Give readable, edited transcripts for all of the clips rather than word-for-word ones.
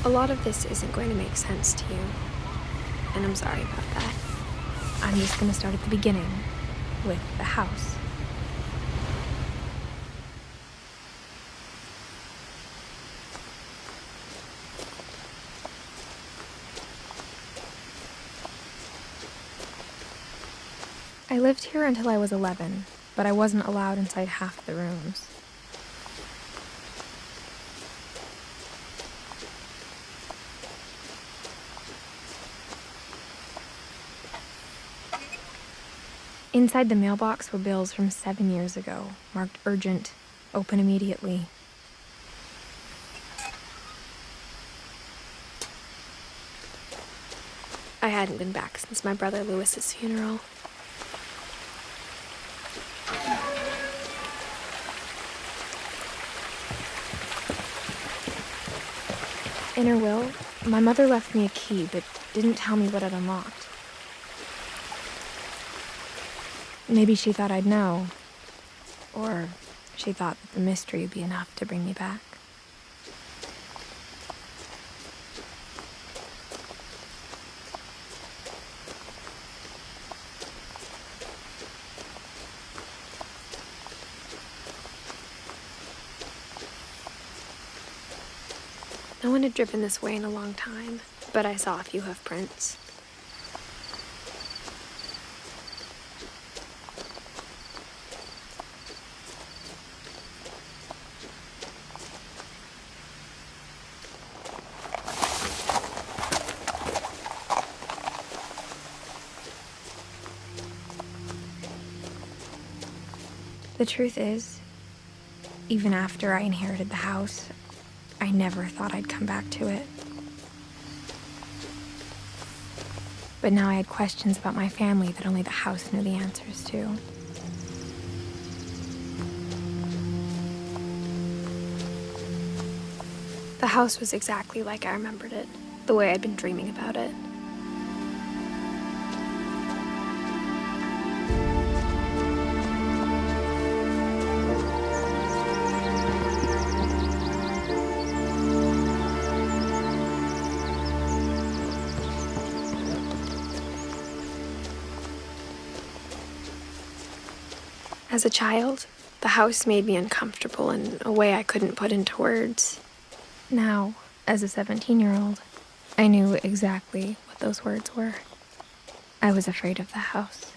A lot of this isn't going to make sense to you, and I'm sorry about that. I'm just going to start at the beginning, with the house. I lived here until I was 11, but I wasn't allowed inside half the rooms. Inside the mailbox were bills from 7 years ago, marked urgent, open immediately. I hadn't been back since my brother Lewis's funeral. In her will, my mother left me a key, but didn't tell me what it unlocked. Maybe she thought I'd know, or she thought that the mystery would be enough to bring me back. No one had driven this way in a long time, but I saw a few hoof prints. The truth is, even after I inherited the house, I never thought I'd come back to it. But now I had questions about my family that only the house knew the answers to. The house was exactly like I remembered it, the way I'd been dreaming about it. As a child, the house made me uncomfortable in a way I couldn't put into words. Now, as a 17-year-old, I knew exactly what those words were. I was afraid of the house.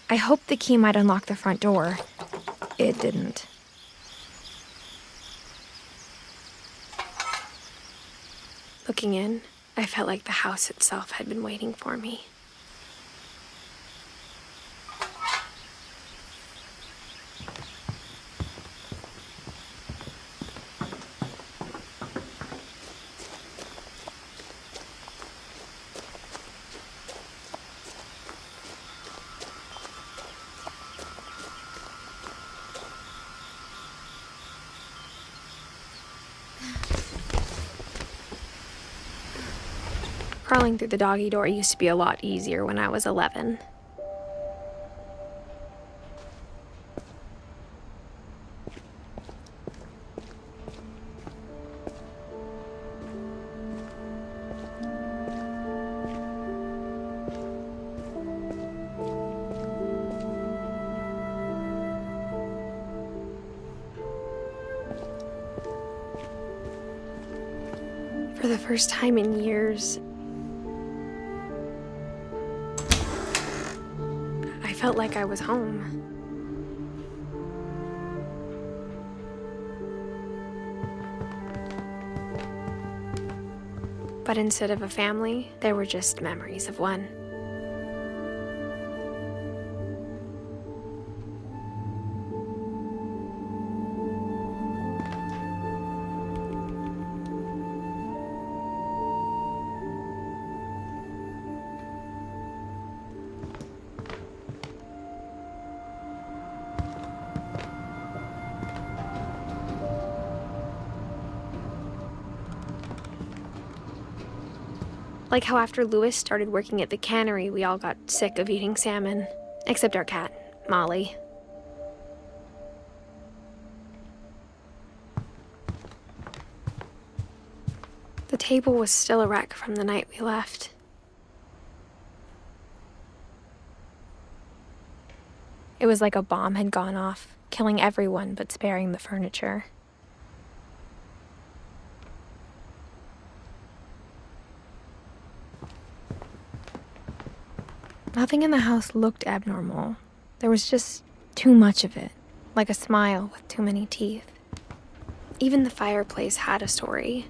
I hoped the key might unlock the front door. It didn't. Looking in, I felt like the house itself had been waiting for me. Crawling through the doggy door used to be a lot easier when I was 11. For the first time in years, I felt like I was home. But instead of a family, there were just memories of one. Like how after Lewis started working at the cannery, we all got sick of eating salmon. Except our cat, Molly. The table was still a wreck from the night we left. It was like a bomb had gone off, killing everyone but sparing the furniture. Nothing in the house looked abnormal. There was just too much of it, like a smile with too many teeth. Even the fireplace had a story.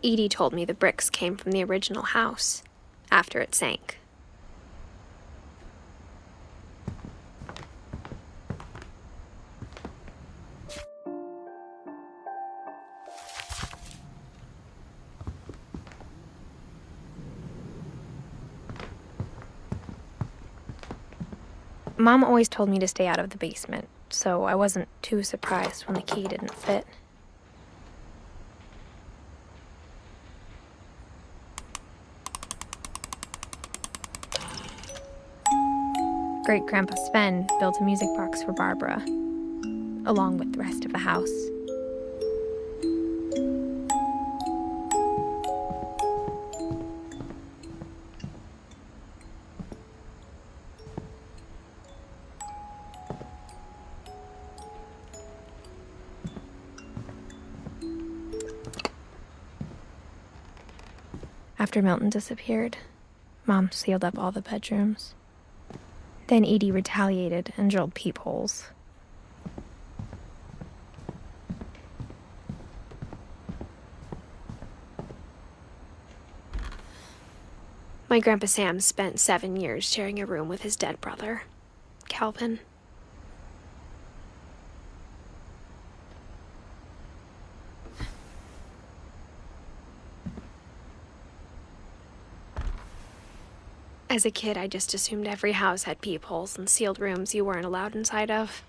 Edie told me the bricks came from the original house, after it sank. Mom always told me to stay out of the basement, so I wasn't too surprised when the key didn't fit. Great-Grandpa Sven built a music box for Barbara, along with the rest of the house. After Milton disappeared, Mom sealed up all the bedrooms. Then Edie retaliated and drilled peepholes. My Grandpa Sam spent 7 years sharing a room with his dead brother, Calvin. As a kid, I just assumed every house had peepholes and sealed rooms you weren't allowed inside of.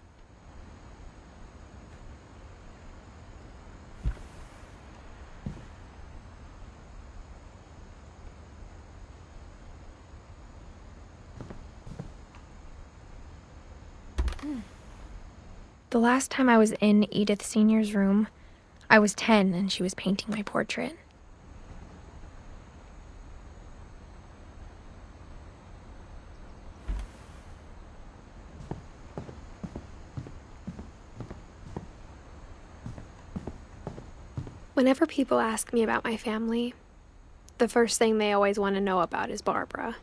The last time I was in Edith Sr.'s room, I was 10 and she was painting my portrait. Whenever people ask me about my family, the first thing they always want to know about is Barbara.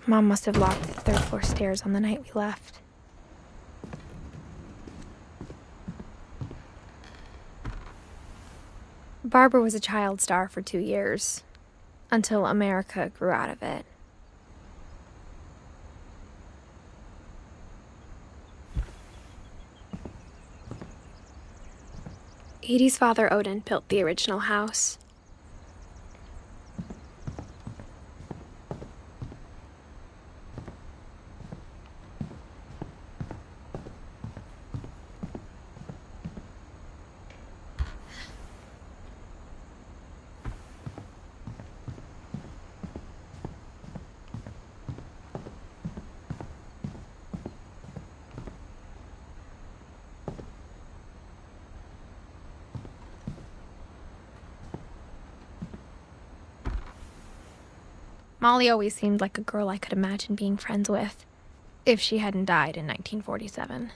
Mom must have locked the third-floor stairs on the night we left. Barbara was a child star for 2 years, until America grew out of it. Edie's father, Odin, built the original house. Molly always seemed like a girl I could imagine being friends with, if she hadn't died in 1947.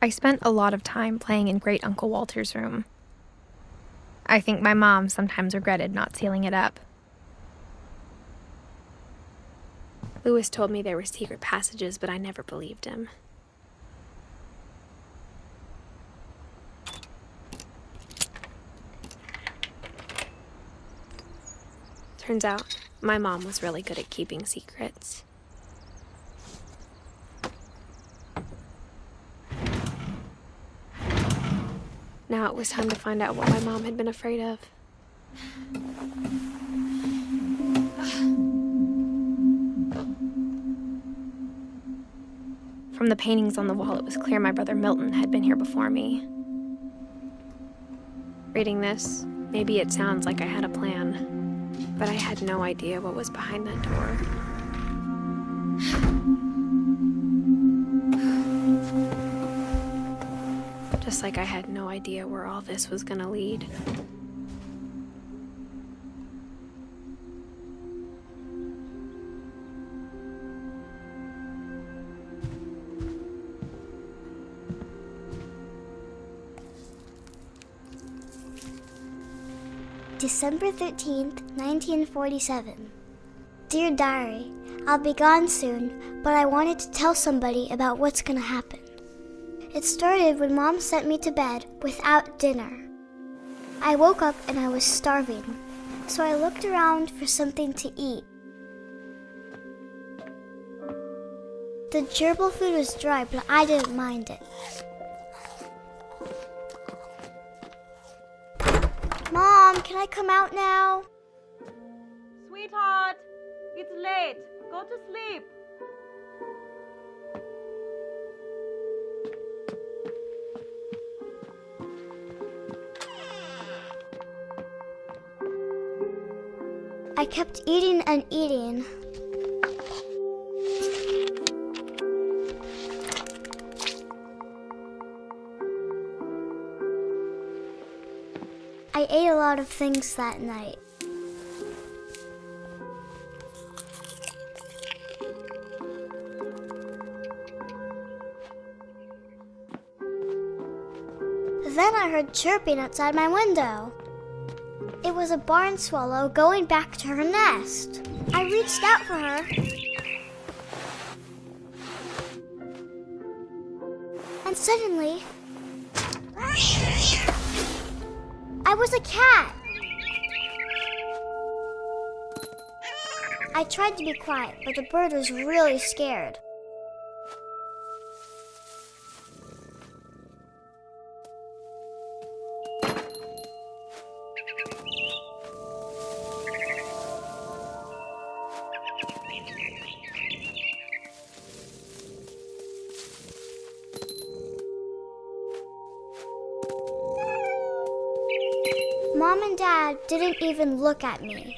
I spent a lot of time playing in Great Uncle Walter's room. I think my mom sometimes regretted not sealing it up. Lewis told me there were secret passages, but I never believed him. Turns out, my mom was really good at keeping secrets. Now it was time to find out what my mom had been afraid of. From the paintings on the wall, it was clear my brother Milton had been here before me. Reading this, maybe it sounds like I had a plan, but I had no idea what was behind that door. Just like I had no idea where all this was gonna lead. December 13th, 1947. Dear Diary, I'll be gone soon, but I wanted to tell somebody about what's gonna happen. It started when Mom sent me to bed without dinner. I woke up and I was starving, so I looked around for something to eat. The gerbil food was dry, but I didn't mind it. Mom, can I come out now? Sweetheart, it's late. Go to sleep. I kept eating and eating. I ate a lot of things that night. Then I heard chirping outside my window. It was a barn swallow going back to her nest. I reached out for her. And suddenly, I was a cat. I tried to be quiet, but the bird was really scared. Mom and Dad didn't even look at me.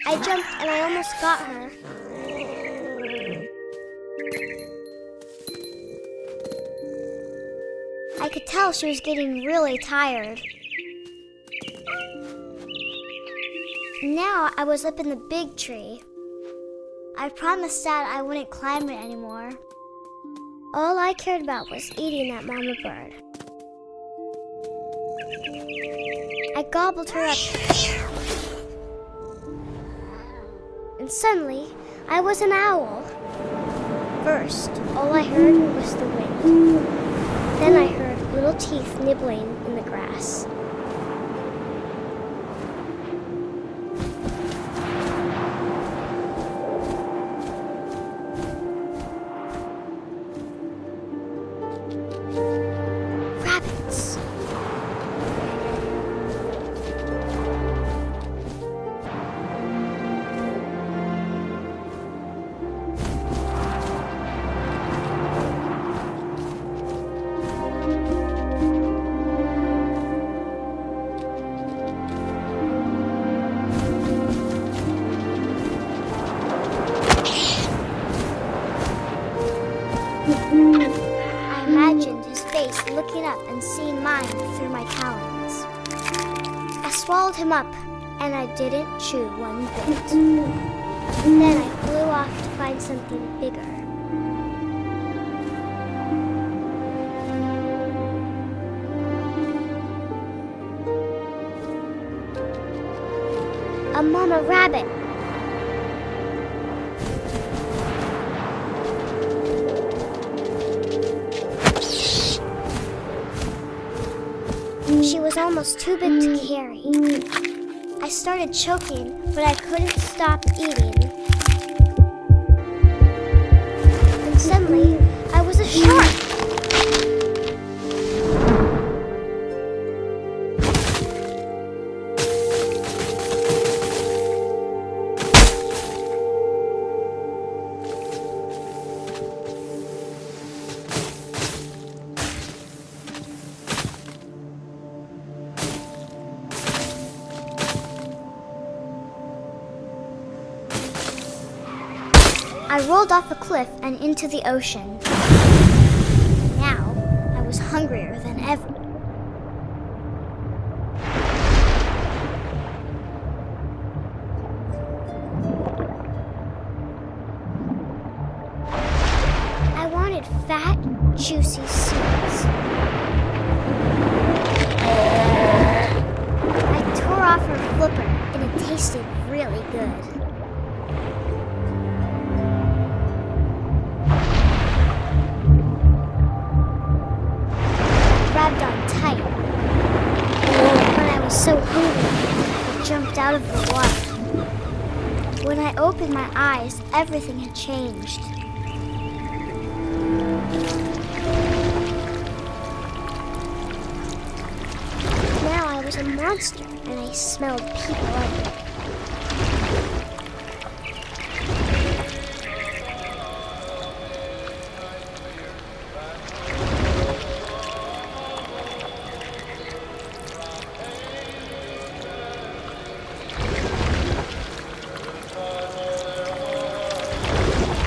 I jumped and I almost got her. I could tell she was getting really tired. Now I was up in the big tree. I promised Dad I wouldn't climb it anymore. All I cared about was eating that mama bird. I gobbled her up. And suddenly, I was an owl. First, all I heard was the wind. Then I heard little teeth nibbling in the grass. Rabbits. I imagined his face looking up and seeing mine through my talons. I swallowed him up, and I didn't chew one bit. Then I flew off to find something bigger. A mama rabbit. She was almost too big to carry. I started choking, but I couldn't stop eating. And suddenly, I was a shark. I rolled off a cliff and into the ocean. Now, I was hungrier than ever. I wanted fat, juicy seeds. I tore off her flipper, and it tasted really good. Grabbed on tight. When I was so hungry, I jumped out of the water. When I opened my eyes, everything had changed. Now I was a monster, and I smelled people everywhere.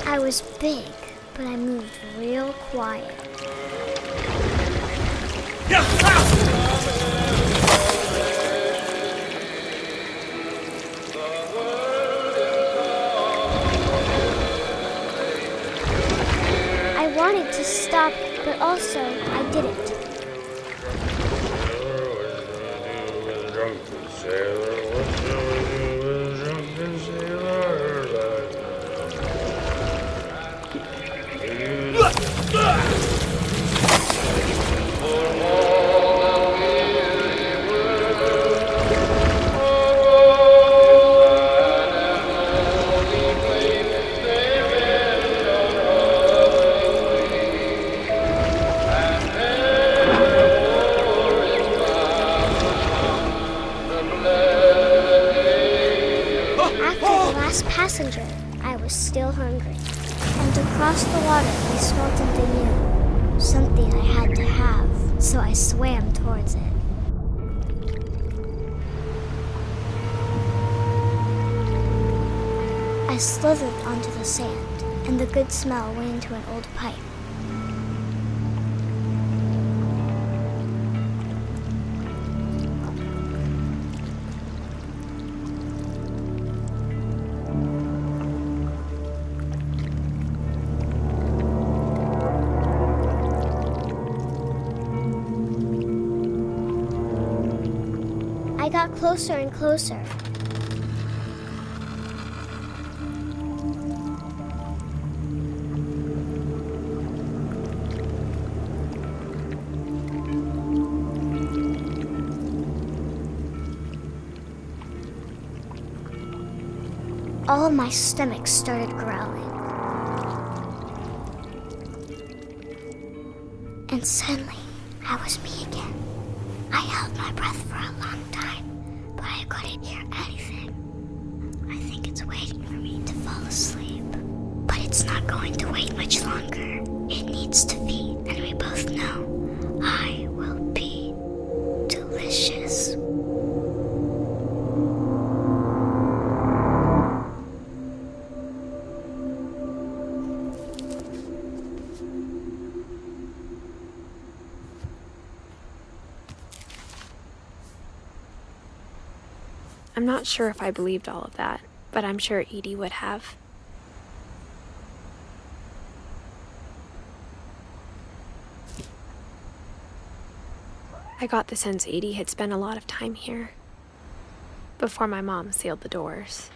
I was big, but I moved real quiet. I wanted to stop, but also I didn't. Passenger, I was still hungry. And across the water, I smelled something new. Something I had to have, so I swam towards it. I slithered onto the sand, and the good smell went into an old pipe. I got closer and closer. All of my stomach started growling. And suddenly, I was me again. I held my breath for a long time, but I couldn't hear anything. I think it's waiting for me to fall asleep. But it's not going to wait much longer. It needs to feed, and we both know I will be delicious. I'm not sure if I believed all of that, but I'm sure Edie would have. I got the sense Edie had spent a lot of time here before my mom sealed the doors.